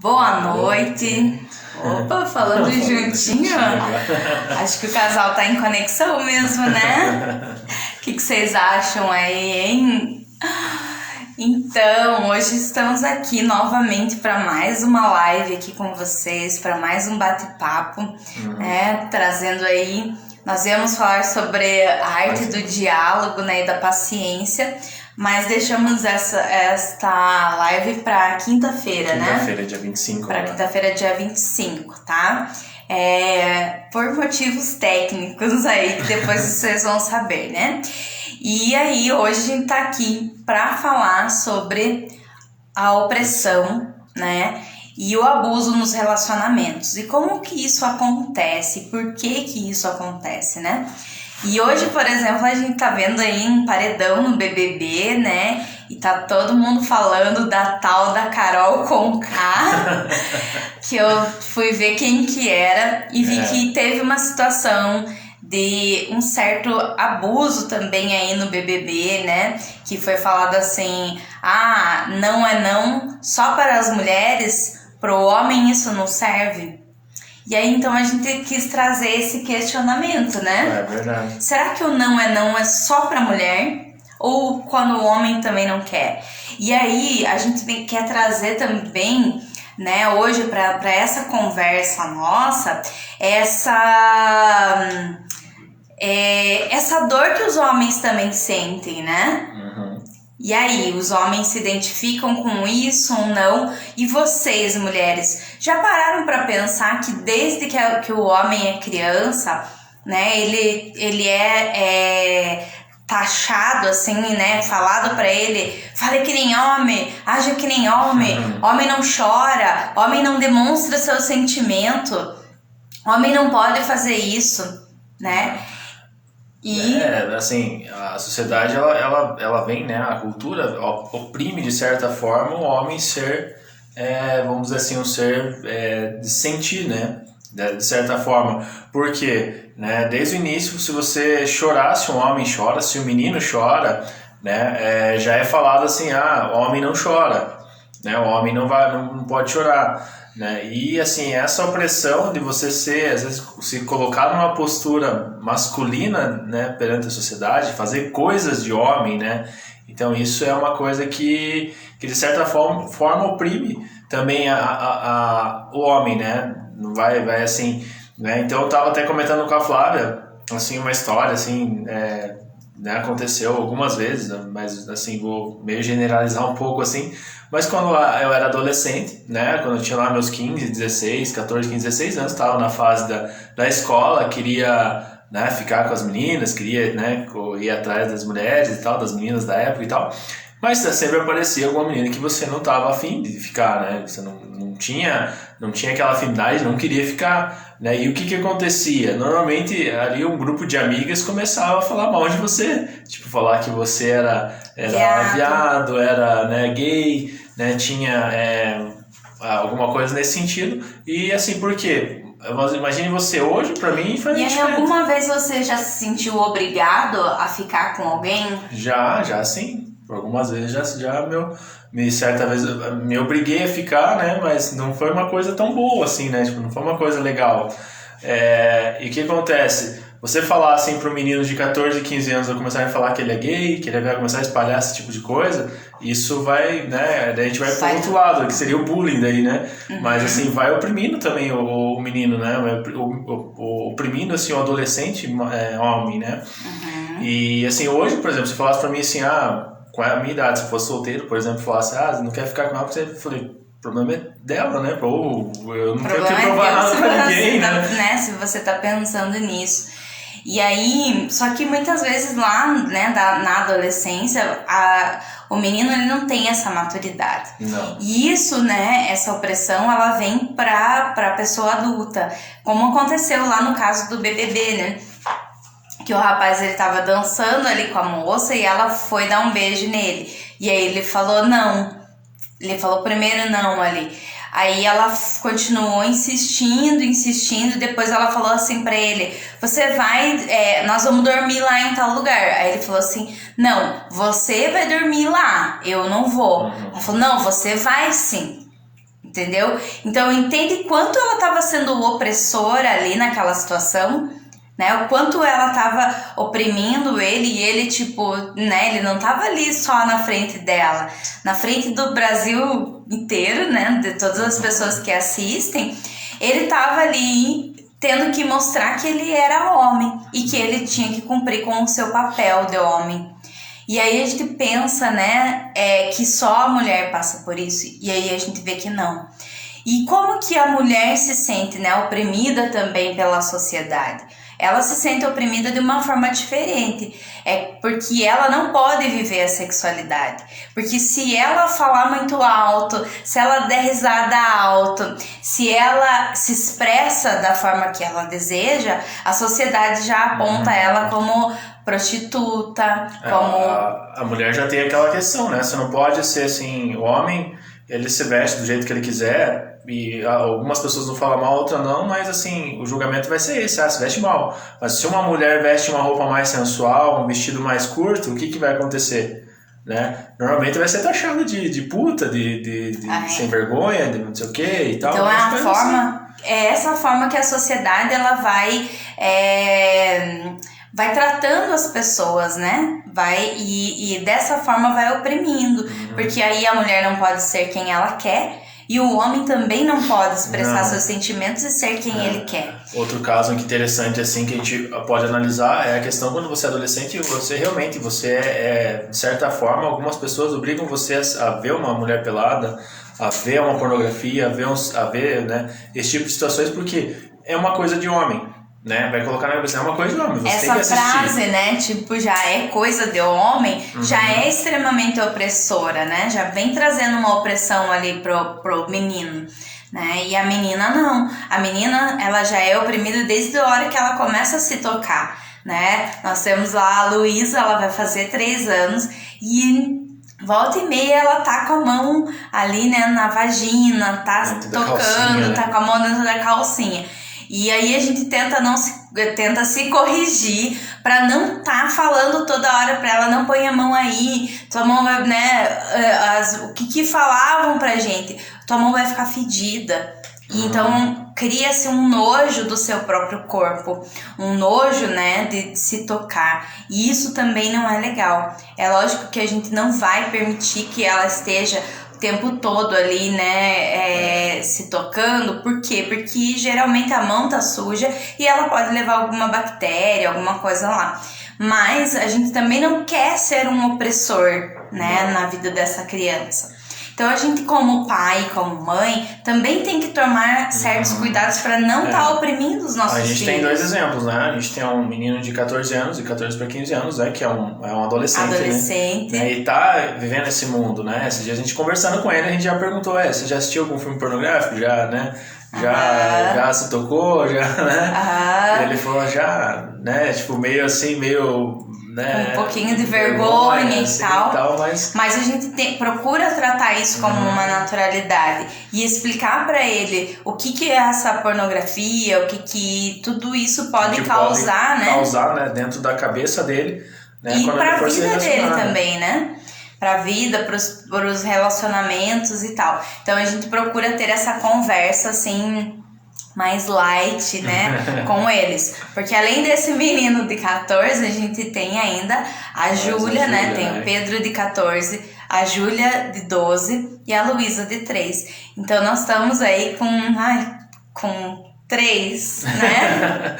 Boa noite. Opa, falando juntinho. Acho que o casal tá em conexão mesmo, né? O que vocês acham aí, hein? Então, hoje estamos aqui novamente para mais uma live aqui com vocês, para mais um bate-papo, né? Trazendo aí, nós íamos falar sobre a arte do diálogo, né, e da paciência, mas deixamos esta live para quinta-feira, né? Quinta-feira, dia 25. Para quinta-feira, dia 25, tá? Por motivos técnicos aí, que depois vocês vão saber, né? E aí, hoje a gente tá aqui para falar sobre a opressão, né? E o abuso nos relacionamentos. E como que isso acontece? Por que que isso acontece, né? E hoje, por exemplo, a gente tá vendo aí um paredão no BBB, né? E tá todo mundo falando da tal da Carol Conká, que eu fui ver quem que era e vi que teve uma situação de um certo abuso também aí no BBB, né? Que foi falado assim, não é não só para as mulheres, pro homem isso não serve. E aí, então, a gente quis trazer esse questionamento, né? É verdade. Será que o não é só pra mulher? Ou quando o homem também não quer? E aí, a gente quer trazer também, né, hoje, pra essa conversa nossa, essa dor que os homens também sentem, né? E aí, os homens se identificam com isso ou não? E vocês, mulheres, já pararam para pensar que desde que o homem é criança, né, ele é taxado assim, né, falado para ele, fale que nem homem, haja que nem homem, homem não chora, homem não demonstra seu sentimento, homem não pode fazer isso, né? Assim, a sociedade, ela vem, né, a cultura oprime de certa forma o homem ser, vamos dizer assim, um ser de sentir, né, de certa forma, porque, né, desde o início, se você chorar, se um homem chora, se um menino chora, né, já é falado assim, o homem não chora, né, o homem não pode chorar. Né? E assim, essa opressão de você às vezes, se colocar numa postura masculina, né, perante a sociedade, fazer coisas de homem, né? Então isso é uma coisa que de certa forma oprime também o homem, né? Não vai assim, né? Então eu estava até comentando com a Flávia, assim, uma história assim, né, aconteceu algumas vezes, mas assim, vou meio generalizar um pouco assim, mas quando eu era adolescente, né, quando eu tinha lá meus 15, 16, 14, 15, 16 anos, estava na fase da escola, queria, né, ficar com as meninas, queria, né, ir atrás das mulheres e tal, das meninas da época e tal, mas sempre aparecia alguma menina que você não estava afim de ficar, né, você não tinha aquela afinidade, não queria ficar, né, e o que acontecia? Normalmente ali um grupo de amigas começava a falar mal de você, tipo, falar que você era viado, era, né, gay, né, tinha alguma coisa nesse sentido, e assim, por quê? Imagine você hoje, pra mim, foi diferente. E aí, alguma vez você já se sentiu obrigado a ficar com alguém? Já sim. Algumas vezes certa vez me obriguei a ficar, né? Mas não foi uma coisa tão boa assim, né? Tipo, não foi uma coisa legal. E o que acontece? Você falar assim para um menino de 14, 15 anos, começar a falar que ele é gay, que ele vai começar a espalhar esse tipo de coisa, isso vai, né? Daí a gente vai pro outro lado, que seria o bullying daí, né? Mas assim, vai oprimindo também o menino, né? Oprimindo assim o adolescente homem, né? E assim, hoje, por exemplo, se falasse para mim assim, com a minha idade, se fosse solteiro, por exemplo, falasse, não quer ficar com ela, porque eu falei, o problema é dela, né? Ou eu não quero provar nada pra ninguém, né? Se você tá pensando nisso. E aí, só que muitas vezes lá, né, na adolescência, o menino ele não tem essa maturidade. Não. E isso, né, essa opressão, ela vem pra pessoa adulta. Como aconteceu lá no caso do BBB, né? Que o rapaz, ele tava dançando ali com a moça e ela foi dar um beijo nele. E aí ele falou não. Ele falou primeiro não ali. Aí ela continuou insistindo. Depois ela falou assim pra ele, você vai, nós vamos dormir lá em tal lugar. Aí ele falou assim, não, você vai dormir lá, eu não vou. Ela falou, não, você vai sim. entendeu? Então entende quanto ela estava sendo opressora ali naquela situação, né? O quanto ela estava oprimindo ele, e ele, tipo, né? Ele não estava ali só na frente dela, na frente do Brasil inteiro, né? De todas as pessoas que assistem, ele estava ali tendo que mostrar que ele era homem e que ele tinha que cumprir com o seu papel de homem. E aí a gente pensa, né, que só a mulher passa por isso, e aí a gente vê que não. E como que a mulher se sente, né, oprimida também pela sociedade? Ela se sente oprimida de uma forma diferente, porque ela não pode viver a sexualidade. Porque se ela falar muito alto, se ela der risada alto, se ela se expressa da forma que ela deseja, a sociedade já aponta ela como prostituta, como... A mulher já tem aquela questão, né? Você não pode ser assim, o homem, ele se veste do jeito que ele quiser, e algumas pessoas não falam mal, outras não, mas assim, o julgamento vai ser esse, se veste mal. Mas se uma mulher veste uma roupa mais sensual, um vestido mais curto, o que vai acontecer? Né? Normalmente vai ser taxado de puta, de sem vergonha, de não sei o que e tal. Então é essa forma que a sociedade ela vai tratando as pessoas, né? E dessa forma vai oprimindo. Porque aí a mulher não pode ser quem ela quer, e o homem também não pode expressar seus sentimentos e ser quem ele quer. Outro caso interessante assim que a gente pode analisar é a questão quando você é adolescente, de certa forma, algumas pessoas obrigam você a ver uma mulher pelada, a ver uma pornografia, a ver, né, esse tipo de situações, porque é uma coisa de homem. Né? Vai colocar na cabeça, é uma coisa de homem, você essa tem que assistir. Frase, né, tipo, já é coisa de homem, já é extremamente opressora, né? Já vem trazendo uma opressão ali pro menino, né? E a menina não. A menina, ela já é oprimida desde a hora que ela começa a se tocar, né? Nós temos lá a Luísa, ela vai fazer 3 anos e... volta e meia ela tá com a mão ali, né, na vagina, tá dentro tocando, calcinha, né? Tá com a mão dentro da calcinha. E aí a gente tenta se corrigir pra não tá falando toda hora pra ela, não põe a mão aí, tua mão vai, né, o que falavam pra gente, tua mão vai ficar fedida. E então cria-se um nojo do seu próprio corpo, um nojo, né, de se tocar, e isso também não é legal. É lógico que a gente não vai permitir que ela esteja o tempo todo ali, né, se tocando. Por quê? Porque geralmente a mão tá suja e ela pode levar alguma bactéria, alguma coisa lá. Mas a gente também não quer ser um opressor, né, na vida dessa criança. Então a gente, como pai, como mãe, também tem que tomar certos cuidados para não estar oprimindo os nossos filhos. A gente tem 2 exemplos, né? A gente tem um menino de 14 anos, de 14 para 15 anos, né? Que é um adolescente. Né? E tá vivendo esse mundo, né? Esses dias a gente conversando com ele, a gente já perguntou, você já assistiu algum filme pornográfico? Já, né? Já se tocou? Já, né? Ele falou, já, né? Tipo, meio assim, meio... Né? Um pouquinho de vergonha assim, e tal, mas a gente procura tratar isso como uma naturalidade e explicar pra ele o que é essa pornografia, o que tudo isso pode causar, né? Causar, né, dentro da cabeça dele, né? E pra vida dele também, né? Pra vida, pros relacionamentos e tal. Então a gente procura ter essa conversa assim mais light, né, com eles. Porque além desse menino de 14, a gente tem ainda a Júlia, né, tem o Pedro de 14, a Júlia de 12 e a Luísa de 3. Então nós estamos aí com 3, né?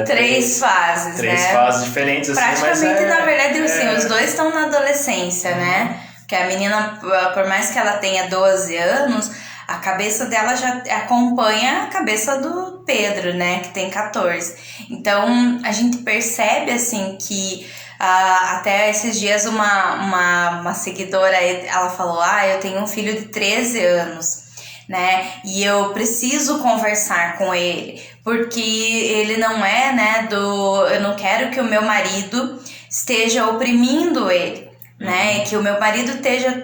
3 fases, 3 né? fases diferentes, assim, praticamente, na verdade, assim, os dois estão na adolescência, né? Porque a menina, por mais que ela tenha 12 anos, a cabeça dela já acompanha a cabeça do Pedro, né, que tem 14. Então, a gente percebe, assim, que até esses dias uma seguidora, ela falou, eu tenho um filho de 13 anos, né, e eu preciso conversar com ele, porque ele não é, né, eu não quero que o meu marido esteja oprimindo ele, né, que o meu marido esteja...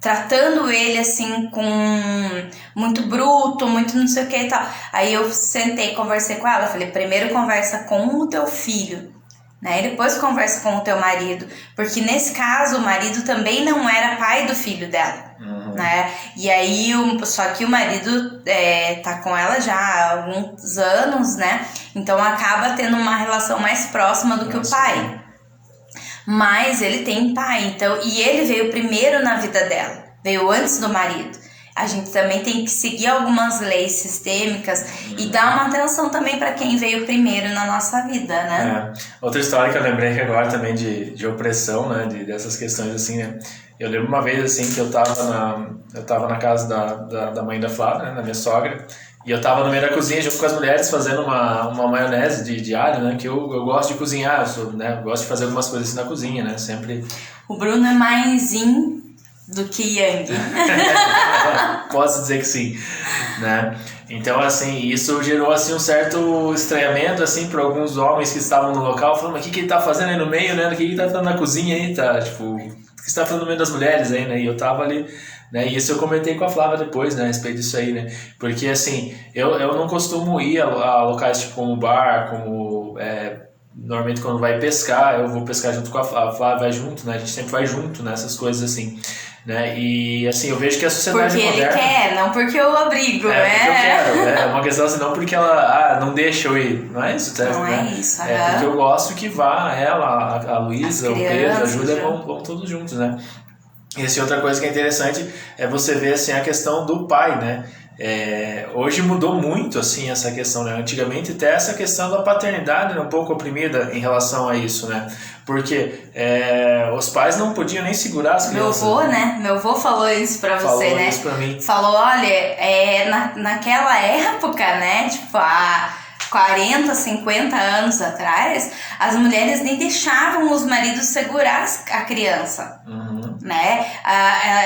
tratando ele assim com muito bruto, muito não sei o que e tal. Aí eu sentei, conversei com ela, falei, primeiro conversa com o teu filho, né? E depois conversa com o teu marido, porque nesse caso o marido também não era pai do filho dela, né? E aí, só que o marido tá com ela já há alguns anos, né? Então acaba tendo uma relação mais próxima do que o pai. Mas ele tem pai, então, e ele veio primeiro na vida dela, veio antes do marido. A gente também tem que seguir algumas leis sistêmicas e dar uma atenção também para quem veio primeiro na nossa vida, né? Outra história que eu lembrei que agora também de opressão, né, dessas questões assim, né? Eu lembro uma vez assim que eu tava na casa da mãe da Flávia, né, da minha sogra, e eu tava no meio da cozinha junto com as mulheres fazendo uma maionese de alho, né? Que eu gosto de cozinhar, eu gosto de fazer algumas coisas assim na cozinha, né? Sempre. O Bruno é mais yin do que yang. Posso dizer que sim, né? Então, assim, isso gerou assim um certo estranhamento assim para alguns homens que estavam no local, falando, mas o que ele tá fazendo aí no meio, né? O que ele tá fazendo na cozinha aí, tá? Tipo, o que você tá fazendo no meio das mulheres aí, né? E eu tava ali. Né? E isso eu comentei com a Flávia depois, né, a respeito disso aí, né? Porque, assim, eu não costumo ir a locais tipo como bar, como... normalmente quando vai pescar, eu vou pescar junto com a Flávia, vai junto, né? A gente sempre vai junto nessas coisas assim, né? E, assim, eu vejo que a sociedade porque moderna... Porque ele quer, não porque eu obrigo, né? Porque eu quero, é uma questão assim, não porque ela não deixa eu ir, não é isso, Não né? É isso, É porque eu gosto que vá ela, a Luísa, o Pedro, a Júlia, vão todos juntos, né? E assim, outra coisa que é interessante é você ver assim, a questão do pai, né? Hoje mudou muito assim, essa questão, né? Antigamente até essa questão da paternidade era um pouco oprimida em relação a isso, né? Porque os pais não podiam nem segurar as crianças. Meu avô, né? Meu avô falou isso pra você, falou né? Isso pra mim. Falou, olha, naquela época, né? Tipo, há 40, 50 anos atrás, as mulheres nem deixavam os maridos segurar a criança. Né?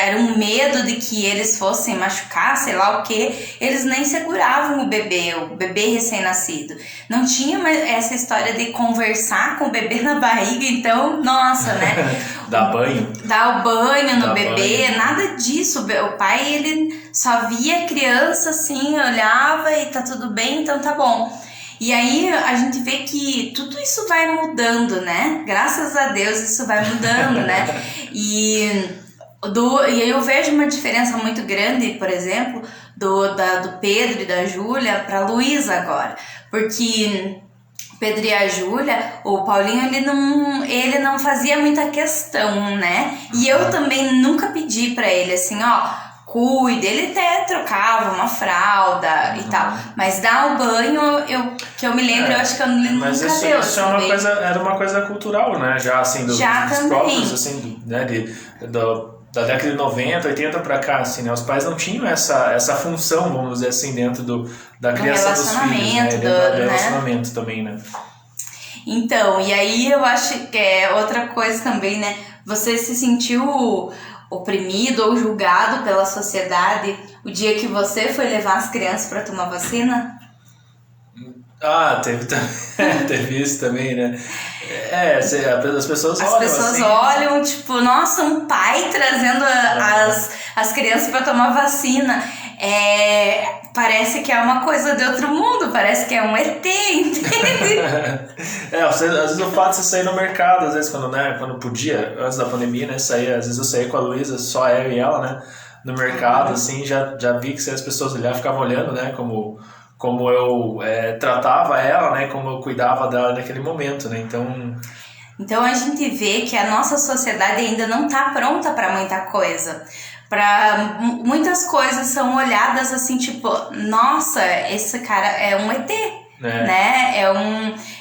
Era um medo de que eles fossem machucar, sei lá o que, eles nem seguravam o bebê recém-nascido. Não tinha mais essa história de conversar com o bebê na barriga, então, nossa, né? Dar banho. Dar o banho no bebê, nada disso. O pai, ele só via a criança assim, olhava e tá tudo bem, então tá bom. E aí a gente vê que tudo isso vai mudando, né? Graças a Deus isso vai mudando, né? E aí eu vejo uma diferença muito grande, por exemplo, do Pedro e da Júlia para Luísa agora. Porque Pedro e a Júlia, o Paulinho, ele não fazia muita questão, né? E eu também nunca pedi para ele assim, ó... Cuide, ele até trocava uma fralda e tal, mas dar o banho, que eu me lembro, eu acho que eu nunca deu. Isso era uma coisa cultural, né? Já assim, dos próprios, assim, né? Da década de 90, 80 pra cá, assim, né? Os pais não tinham essa função, vamos dizer assim, dentro da criação dos filhos, né? Dentro do relacionamento também, né? Então, e aí eu acho que é outra coisa também, né? Você se sentiu oprimido ou julgado pela sociedade o dia que você foi levar as crianças para tomar vacina? Teve isso também, né? As pessoas olham. As pessoas assim, olham, tipo, nossa, um pai trazendo as crianças para tomar vacina. Parece que é uma coisa de outro mundo, parece que é um ET, entende? Às vezes o fato de você sair no mercado, às vezes quando podia, antes da pandemia, né, às vezes eu saía com a Luísa, só eu e ela, né, no mercado, assim, já vi que as pessoas olhavam, ficavam olhando, né, como eu tratava ela, né, como eu cuidava dela naquele momento, né, Então a gente vê que a nossa sociedade ainda não está pronta para muita coisa. Para muitas coisas são olhadas assim, tipo, nossa, esse cara é um ET, né?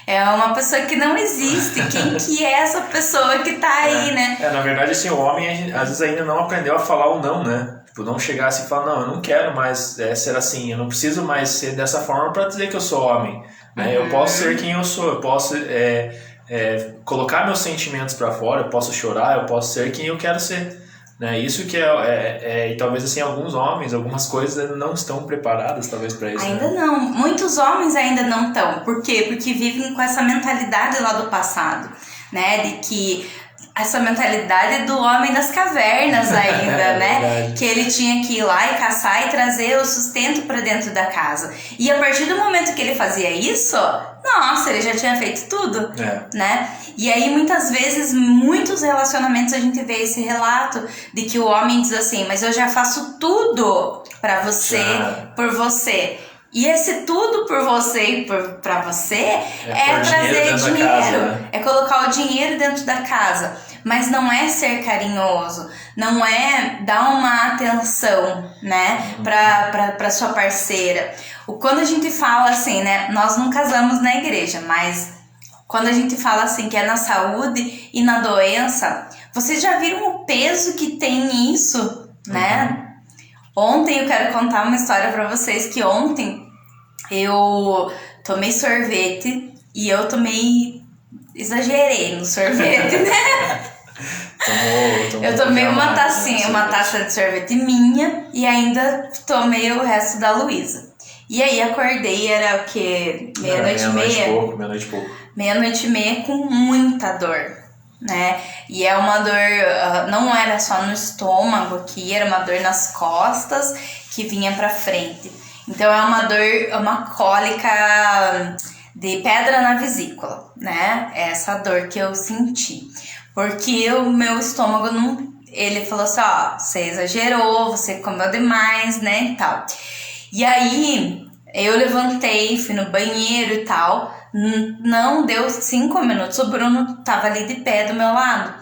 É uma pessoa que não existe. Quem que é essa pessoa que tá aí, né? Na verdade, assim, o homem às vezes ainda não aprendeu a falar o não, né? Tipo, não chegar assim e falar, não, eu não quero mais ser assim, eu não preciso mais ser dessa forma para dizer que eu sou homem, né? Eu posso ser quem eu sou, eu posso colocar meus sentimentos para fora, eu posso chorar, eu posso ser quem eu quero ser. Né? Isso que e talvez assim alguns homens, algumas coisas ainda não estão preparadas talvez para isso. Ainda não, muitos homens ainda não estão. Por quê? Porque vivem com essa mentalidade lá do passado, né? De que essa mentalidade do homem das cavernas ainda, né? que ele tinha que ir lá e caçar e trazer o sustento para dentro da casa. E a partir do momento que ele fazia isso, nossa, ele já tinha feito tudo, né? E aí muitas vezes, muitos relacionamentos a gente vê esse relato de que o homem diz assim, mas eu já faço tudo para você, por você. E esse tudo por você e pra você é trazer dinheiro, é colocar o dinheiro dentro da casa. Mas não é ser carinhoso, não é dar uma atenção, né, pra sua parceira. Quando a gente fala assim, né, nós não casamos na igreja, mas quando a gente fala assim que é na saúde e na doença, vocês já viram o peso que tem isso, né? Ontem eu quero contar uma história pra vocês que ontem eu tomei sorvete e eu exagerei no sorvete, né? Eu tomei uma tacinha, uma taça de sorvete minha e ainda tomei o resto da Luísa. E aí acordei, era o quê? Meia-noite e meia? Meia-noite e pouco. Meia-noite e meia com muita dor, né? E é uma dor, não era só no estômago aqui, era uma dor nas costas que vinha pra frente. Então é uma dor, uma cólica de pedra na vesícula, né? É essa dor que eu senti. Porque o meu estômago não... Ele falou assim, ó, você exagerou, você comeu demais, né, e tal. E aí, eu levantei, fui no banheiro e tal. Não deu 5 minutos, o Bruno tava ali de pé do meu lado.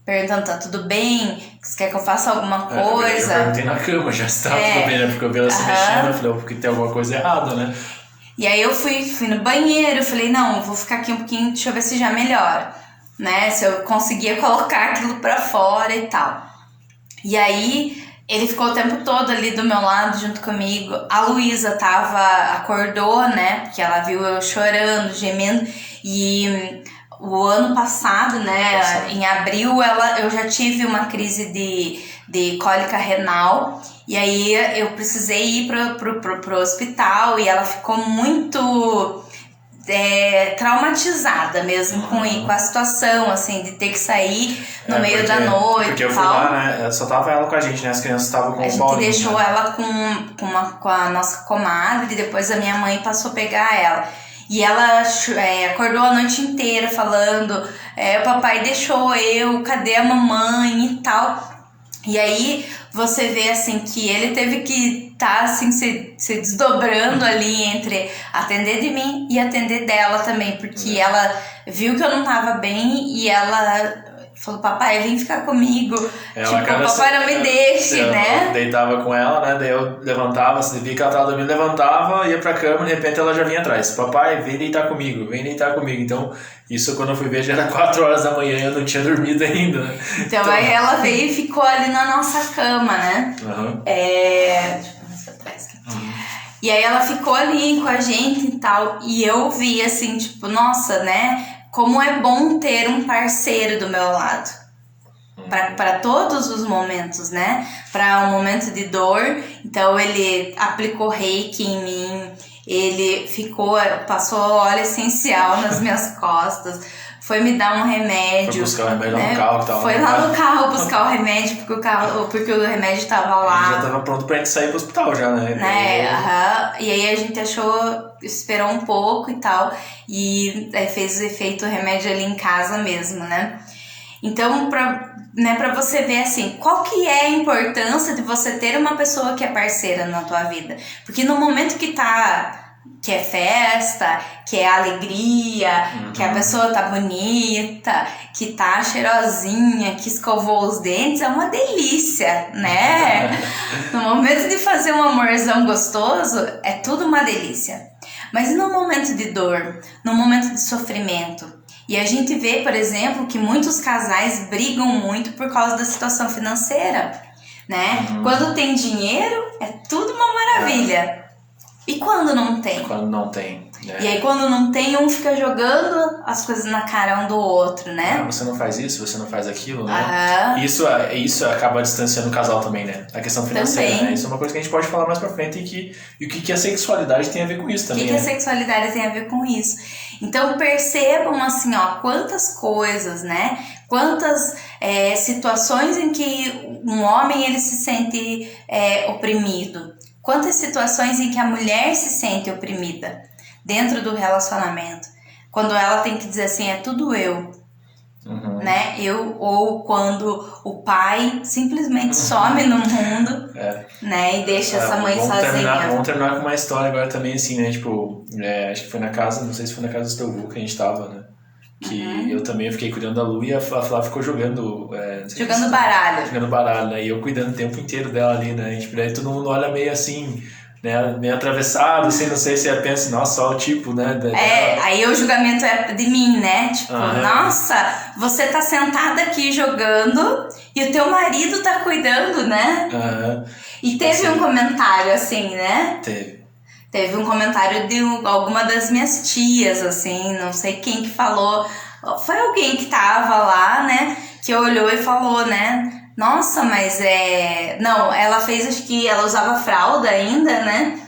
Perguntando, tá tudo bem? Você quer que eu faça alguma coisa? Eu perguntei na cama, já estava tudo bem, né? Porque eu vi ela se mexendo, eu falei, porque tem alguma coisa errada, né? E aí eu fui no banheiro, falei, não, eu vou ficar aqui um pouquinho, deixa eu ver se já melhora, né? Se eu conseguia colocar aquilo pra fora e tal. E aí, ele ficou o tempo todo ali do meu lado, junto comigo. A Luísa acordou, né? Porque ela viu eu chorando, gemendo. E o ano passado, né? Em abril, eu já tive uma crise de cólica renal. E aí, eu precisei ir pro hospital. E ela ficou muito... traumatizada mesmo com a situação, assim, de ter que sair no meio da noite. Porque eu fui lá, né? Só tava ela com a gente, né? As crianças estavam com o Paulinho. A gente deixou né? ela com a nossa comadre, e depois a minha mãe passou a pegar ela. E ela acordou a noite inteira falando, o papai deixou eu, cadê a mamãe e tal. E aí você vê assim que ele teve que estar assim, se desdobrando ali entre atender de mim e atender dela também, porque ela viu que eu não tava bem e ela falou, papai, vem ficar comigo. Papai não me deixe, né? Eu deitava com ela, né? Daí eu levantava, se via que ela tava dormindo, levantava, ia pra cama, de repente ela já vinha atrás. Papai, vem deitar comigo, vem deitar comigo. Então, isso quando eu fui ver já era 4 horas da manhã e eu não tinha dormido ainda, né? Então aí ela veio e ficou ali na nossa cama, né? Deixa eu ver mais pra trás aqui. E aí ela ficou ali com a gente e tal. E eu vi assim, tipo, nossa, né? Como é bom ter um parceiro do meu lado. Para todos os momentos, né? Para um momento de dor. Então ele aplicou reiki em mim. Ele passou óleo essencial nas minhas costas. Foi me dar um remédio. Foi buscar o remédio lá no carro que tava Foi lá no carro buscar o remédio, porque o remédio tava lá. Ele já tava pronto pra gente sair pro hospital já, né? E aí a gente esperou um pouco e tal. E fez o efeito remédio ali em casa mesmo, né? Então, pra você ver assim, qual que é a importância de você ter uma pessoa que é parceira na tua vida? Porque no momento que é festa, que é alegria, que a pessoa tá bonita, que tá cheirosinha, que escovou os dentes, é uma delícia, né? No momento de fazer um amorzão gostoso, é tudo uma delícia. Mas e no momento de dor, no momento de sofrimento? E a gente vê, por exemplo, que muitos casais brigam muito por causa da situação financeira, né? Quando tem dinheiro, é tudo uma maravilha. E quando não tem? Quando não tem, né? E aí quando não tem, um fica jogando as coisas na cara um do outro, né? Você não faz isso, você não faz aquilo, né? Isso acaba distanciando o casal também, né? A questão financeira, também. Né? Isso é uma coisa que a gente pode falar mais pra frente e o que a sexualidade tem a ver com isso também. O que a sexualidade tem a ver com isso? Então percebam assim, ó, quantas coisas, né? Quantas situações em que um homem ele se sente oprimido. Quantas situações em que a mulher se sente oprimida dentro do relacionamento. Quando ela tem que dizer assim, é tudo eu. Né? Ou quando o pai simplesmente some no mundo, né? E deixa essa mãe sozinha. Vamos terminar com uma história agora também, assim, né? Tipo, acho que foi na casa, não sei se foi na casa do teu avô que a gente tava, né? Que eu também fiquei cuidando da Lu e a Flávia ficou jogando... jogando baralho. Jogando baralho, né? E eu cuidando o tempo inteiro dela ali, né? E daí todo mundo olha meio assim... Né, meio atravessado, assim, não sei se ela pensa, nossa, olha o tipo, né? Aí o julgamento é de mim, né? Tipo, nossa, você tá sentada aqui jogando e o teu marido tá cuidando, né? E teve um comentário assim, né? Teve um comentário de alguma das minhas tias, assim, não sei quem que falou. Foi alguém que tava lá, né? Que olhou e falou, né? Nossa, mas não, ela fez, acho que ela usava fralda ainda, né?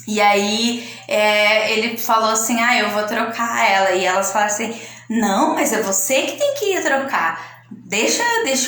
E aí ele falou assim, eu vou trocar ela. E elas falaram assim, não, mas é você que tem que ir trocar. Deixa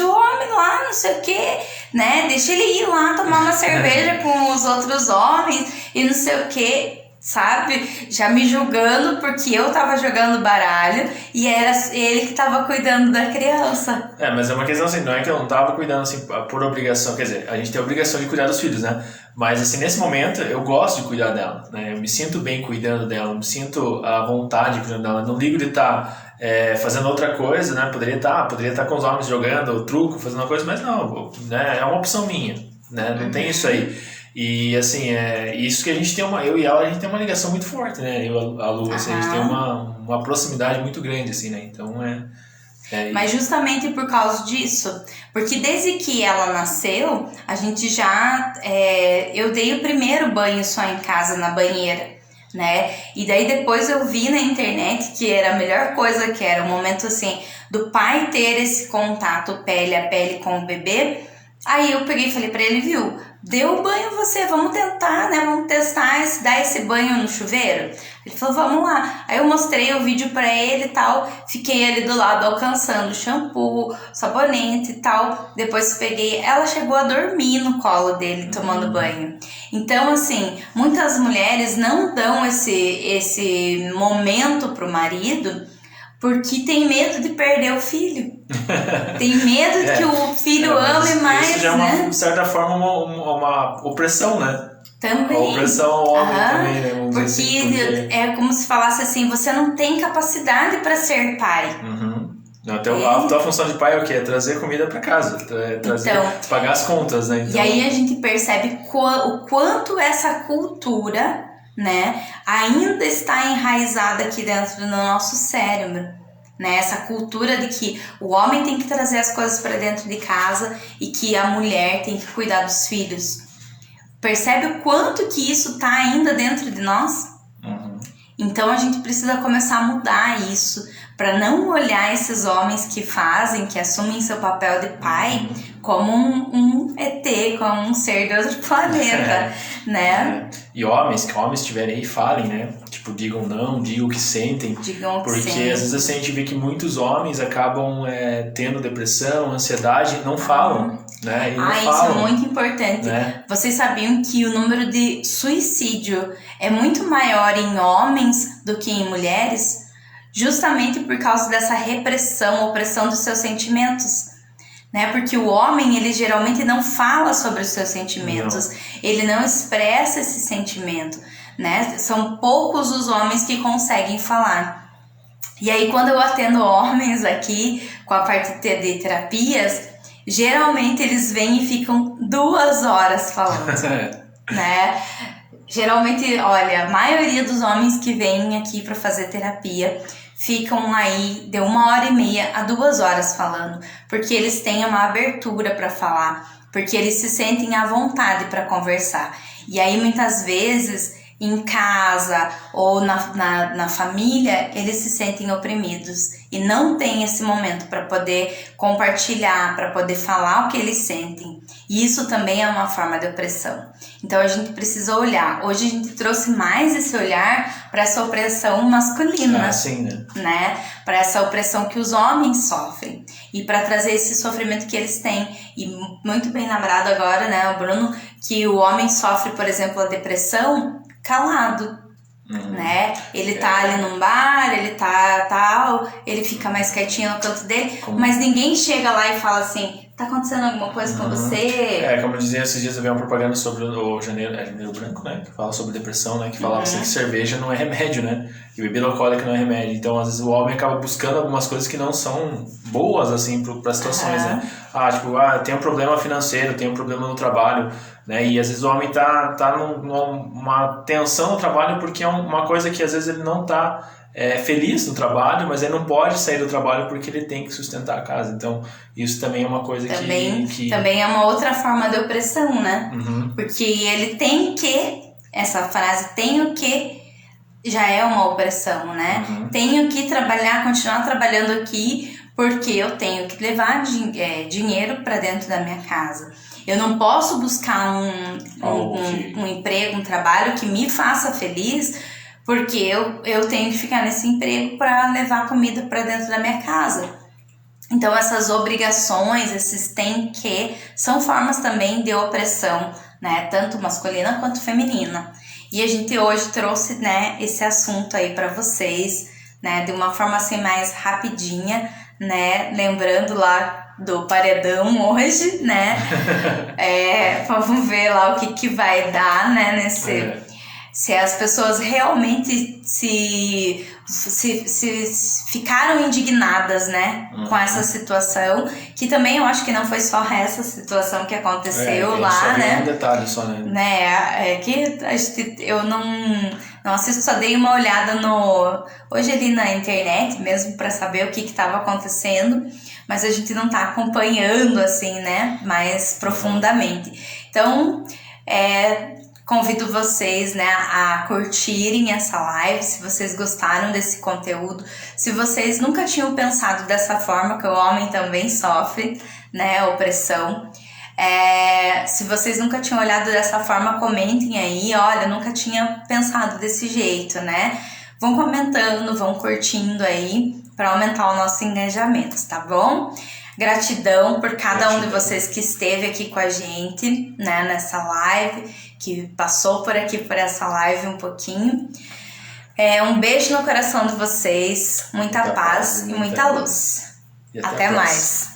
o homem lá, não sei o quê, né? Deixa ele ir lá tomar uma cerveja com os outros homens e não sei o quê. Sabe? Já me julgando porque eu tava jogando baralho e era ele que tava cuidando da criança. Mas é uma questão assim, não é que eu não tava cuidando assim por obrigação, quer dizer, a gente tem a obrigação de cuidar dos filhos, né? Mas assim, nesse momento eu gosto de cuidar dela, né? Eu me sinto bem cuidando dela, eu me sinto à vontade cuidando dela, não ligo de estar fazendo outra coisa, né? Poderia estar com os homens jogando truco, fazendo uma coisa, mas não, né? É uma opção minha, né? Não tem isso aí. E assim, isso que a gente tem eu e ela, a gente tem uma ligação muito forte, né? Eu e a Lu, assim, a gente tem uma proximidade muito grande, assim, né? Então Mas justamente por causa disso, porque desde que ela nasceu, a gente já... eu dei o primeiro banho só em casa, na banheira, né? E daí depois eu vi na internet que era a melhor coisa, que era o momento, assim, do pai ter esse contato pele a pele com o bebê. Aí eu peguei e falei pra ele, viu, deu o banho você, vamos tentar, né, vamos testar, dar esse banho no chuveiro? Ele falou, vamos lá. Aí eu mostrei o vídeo pra ele e tal, fiquei ali do lado alcançando shampoo, sabonete e tal. Depois peguei, ela chegou a dormir no colo dele tomando banho. Então, assim, muitas mulheres não dão esse momento pro marido porque tem medo de perder o filho. Tem medo de que o filho ame mais, isso já é uma, de certa forma, uma opressão, né? Também. Uma opressão ao homem também, né? Vamos porque dizer assim, é como se falasse assim, você não tem capacidade para ser pai. A tua função de pai é o quê? É trazer comida para casa, pagar as contas, né? Então... E aí a gente percebe o quanto essa cultura, né, ainda está enraizada aqui dentro do nosso cérebro, né? Essa cultura de que o homem tem que trazer as coisas para dentro de casa e que a mulher tem que cuidar dos filhos. Percebe o quanto que isso está ainda dentro de nós? Então a gente precisa começar a mudar isso, para não olhar esses homens que assumem seu papel de pai como um ET, como um ser de outro planeta, né? E homens, que homens estiverem aí, falem, né? Tipo, digam não, digam o que sentem. Digam o que porque sentem. Às vezes assim, a gente vê que muitos homens acabam tendo depressão, ansiedade, não falam, né? E não falam, isso é muito importante. Né? Vocês sabiam que o número de suicídio é muito maior em homens do que em mulheres? Justamente por causa dessa repressão, opressão dos seus sentimentos. Né? Porque o homem, ele geralmente não fala sobre os seus sentimentos, ele não expressa esse sentimento, né? São poucos os homens que conseguem falar. E aí, quando eu atendo homens aqui, com a parte de terapias, geralmente eles vêm e ficam 2 horas falando, né? Geralmente, olha, a maioria dos homens que vêm aqui para fazer terapia ficam aí de 1h30 a 2 horas falando, porque eles têm uma abertura para falar, porque eles se sentem à vontade para conversar. E aí muitas vezes em casa ou na família, eles se sentem oprimidos e não tem esse momento para poder compartilhar, para poder falar o que eles sentem. E isso também é uma forma de opressão. Então a gente precisa olhar. Hoje a gente trouxe mais esse olhar para essa opressão masculina, né? Para essa opressão que os homens sofrem e para trazer esse sofrimento que eles têm. E muito bem lembrado agora, né, o Bruno, que o homem sofre, por exemplo, a depressão calado, né? Ele tá ali num bar, ele tá tal, ele fica mais quietinho no canto dele, mas ninguém chega lá e fala assim, tá acontecendo alguma coisa com você? Como eu dizia esses dias, eu vi uma propaganda sobre o Janeiro Branco, né? Que fala sobre depressão, né? Que falava assim que cerveja não é remédio, né? E bebida alcoólica não é remédio. Então, às vezes, o homem acaba buscando algumas coisas que não são boas, assim, para situações, né? Tem um problema financeiro, tem um problema no trabalho, né? E às vezes o homem tá numa tensão no trabalho porque é uma coisa que às vezes ele não tá feliz no trabalho, mas ele não pode sair do trabalho porque ele tem que sustentar a casa. Então, isso também é uma coisa que... Também é uma outra forma de opressão, né? Porque ele tem que... Essa frase, tenho que... Já é uma opressão, né? Tenho que trabalhar, continuar trabalhando aqui porque eu tenho que levar dinheiro para dentro da minha casa. Eu não posso buscar um emprego, um trabalho que me faça feliz, porque eu tenho que ficar nesse emprego para levar comida para dentro da minha casa. Então essas obrigações, esses tem que, são formas também de opressão, né? Tanto masculina quanto feminina. E a gente hoje trouxe, né, esse assunto aí para vocês, né, de uma forma assim mais rapidinha, né? Lembrando lá do paredão hoje, né? Vamos ver lá o que vai dar, né? Se as pessoas realmente se ficaram indignadas, né? Com essa situação, que também eu acho que não foi só essa situação que aconteceu lá, né? Um detalhe só, né? Eu não assisto, só dei uma olhada hoje ali na internet mesmo para saber o que estava acontecendo, mas a gente não tá acompanhando assim, né? Mais profundamente. Então, convido vocês, né, a curtirem essa live, se vocês gostaram desse conteúdo, se vocês nunca tinham pensado dessa forma, que o homem também sofre, né, opressão. Se vocês nunca tinham olhado dessa forma, comentem aí, olha, nunca tinha pensado desse jeito, né? Vão comentando, vão curtindo aí, para aumentar o nosso engajamento, tá bom? Gratidão por cada um de vocês que esteve aqui com a gente, né, nessa live, que passou por aqui por essa live um pouquinho. Um beijo no coração de vocês, muita paz e muita luz. Até mais.